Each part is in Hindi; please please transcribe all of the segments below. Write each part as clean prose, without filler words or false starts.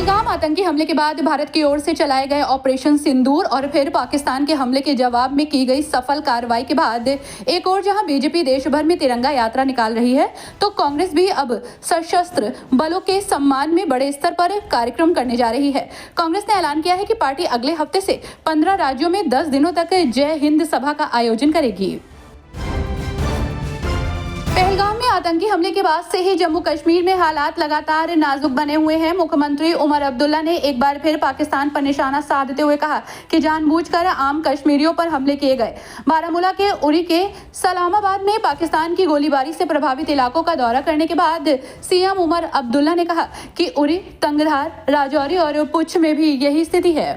पहलगाम आतंकी हमले के बाद भारत की ओर से चलाए गए ऑपरेशन सिंदूर और फिर पाकिस्तान के हमले के जवाब में की गई सफल कार्रवाई के बाद एक और जहां बीजेपी देश भर में तिरंगा यात्रा निकाल रही है, तो कांग्रेस भी अब सशस्त्र बलों के सम्मान में बड़े स्तर पर कार्यक्रम करने जा रही है। कांग्रेस ने ऐलान किया है कि पार्टी अगले हफ्ते से 15 राज्यों में 10 दिनों तक जय हिंद सभा का आयोजन करेगी। पहलगाम में आतंकी हमले के बाद से ही जम्मू कश्मीर में हालात लगातार नाजुक बने हुए हैं। मुख्यमंत्री उमर अब्दुल्ला ने एक बार फिर पाकिस्तान पर निशाना साधते हुए कहा कि जानबूझकर आम कश्मीरियों पर हमले किए गए। बारामूला के उरी के सलामाबाद में पाकिस्तान की गोलीबारी से प्रभावित इलाकों का दौरा करने के बाद सीएम उमर अब्दुल्ला ने कहा कि उरी, तंगधार, राजौरी और पुंछ में भी यही स्थिति है।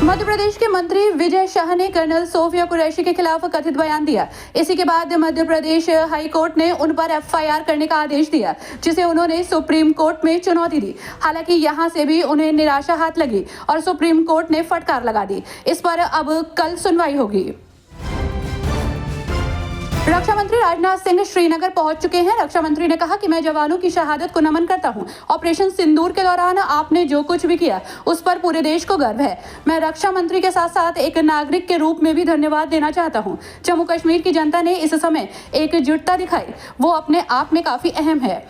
मध्य प्रदेश के मंत्री विजय शाह ने कर्नल सोफिया कुरैशी के खिलाफ कथित बयान दिया। इसी के बाद मध्य प्रदेश हाई कोर्ट ने उन पर एफआईआर करने का आदेश दिया, जिसे उन्होंने सुप्रीम कोर्ट में चुनौती दी। हालांकि यहां से भी उन्हें निराशा हाथ लगी और सुप्रीम कोर्ट ने फटकार लगा दी। इस पर अब कल सुनवाई होगी। रक्षा मंत्री राजनाथ सिंह श्रीनगर पहुंच चुके हैं। रक्षा मंत्री ने कहा कि मैं जवानों की शहादत को नमन करता हूं। ऑपरेशन सिंदूर के दौरान आपने जो कुछ भी किया उस पर पूरे देश को गर्व है। मैं रक्षा मंत्री के साथ साथ एक नागरिक के रूप में भी धन्यवाद देना चाहता हूं। जम्मू कश्मीर की जनता ने इस समय एकजुटता दिखाई, वो अपने आप में काफी अहम है।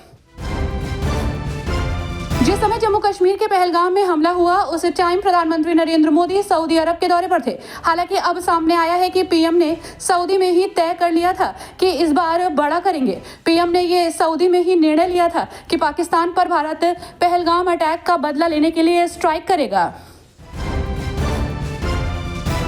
जिस समय जम्मू कश्मीर के पहलगाम में हमला हुआ उस टाइम प्रधानमंत्री नरेंद्र मोदी सऊदी अरब के दौरे पर थे। हालांकि अब सामने आया है कि पीएम ने सऊदी में ही तय कर लिया था कि इस बार बड़ा करेंगे। पीएम ने ये सऊदी में ही निर्णय लिया था कि पाकिस्तान पर भारत पहलगाम अटैक का बदला लेने के लिए स्ट्राइक करेगा।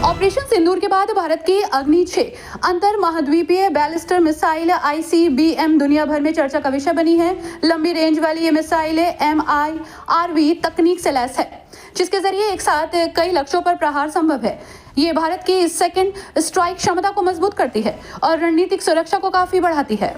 ऑपरेशन सिंदूर के बाद भारत की अग्नि 6 अंतर महाद्वीपीय बैलिस्टिक मिसाइल ICBM दुनिया भर में चर्चा का विषय बनी है। लंबी रेंज वाली ये मिसाइल MIRV तकनीक से लैस है, जिसके जरिए एक साथ कई लक्ष्यों पर प्रहार संभव है। ये भारत की सेकंड स्ट्राइक क्षमता को मजबूत करती है और रणनीतिक सुरक्षा को काफी बढ़ाती है।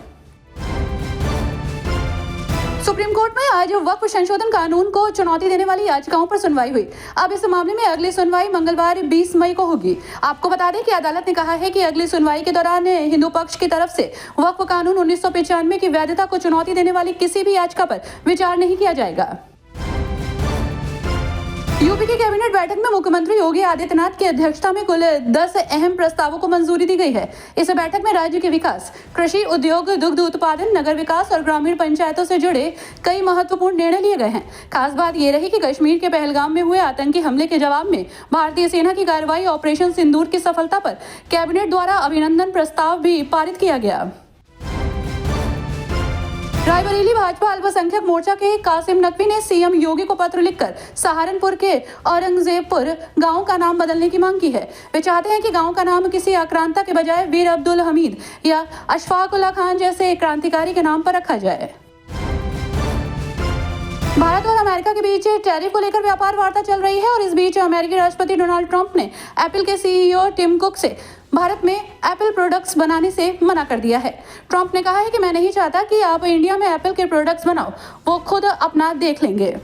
सुप्रीम कोर्ट में आज वक्फ संशोधन कानून को चुनौती देने वाली याचिकाओं पर सुनवाई हुई। अब इस मामले में अगली सुनवाई मंगलवार 20 मई को होगी। आपको बता दें कि अदालत ने कहा है कि अगली सुनवाई के दौरान हिंदू पक्ष की तरफ से वक्फ कानून 1995 की वैधता को चुनौती देने वाली किसी भी याचिका पर विचार नहीं किया जाएगा। यूपी की कैबिनेट बैठक में मुख्यमंत्री योगी आदित्यनाथ की अध्यक्षता में कुल 10 अहम प्रस्तावों को मंजूरी दी गई है। इस बैठक में राज्य के विकास, कृषि, उद्योग, दुग्ध उत्पादन, नगर विकास और ग्रामीण पंचायतों से जुड़े कई महत्वपूर्ण निर्णय लिए गए हैं। खास बात यह रही कि कश्मीर के पहलगाम में हुए आतंकी हमले के जवाब में भारतीय सेना की कार्रवाई ऑपरेशन सिंदूर की सफलता पर कैबिनेट द्वारा अभिनंदन प्रस्ताव भी पारित किया गया। रायबरेली भाजपा अल्पसंख्यक मोर्चा के कासिम नकवी ने सीएम योगी को पत्र लिखकर सहारनपुर के औरंगजेबपुर गांव का नाम बदलने की मांग की है। वे चाहते हैं कि गांव का नाम किसी आक्रांता के बजाय वीर अब्दुल हमीद या अशफाक उल्लाह खान जैसे क्रांतिकारी के नाम पर रखा जाए। भारत और अमेरिका के बीच टैरिफ को लेकर व्यापार वार्ता चल रही है और इस बीच अमेरिकी राष्ट्रपति डोनाल्ड ट्रंप ने एप्पल के CEO टिम कुक से भारत में एप्पल प्रोडक्ट्स बनाने से मना कर दिया है। ट्रंप ने कहा है कि मैं नहीं चाहता कि आप इंडिया में एप्पल के प्रोडक्ट्स बनाओ, वो खुद अपना देख लेंगे।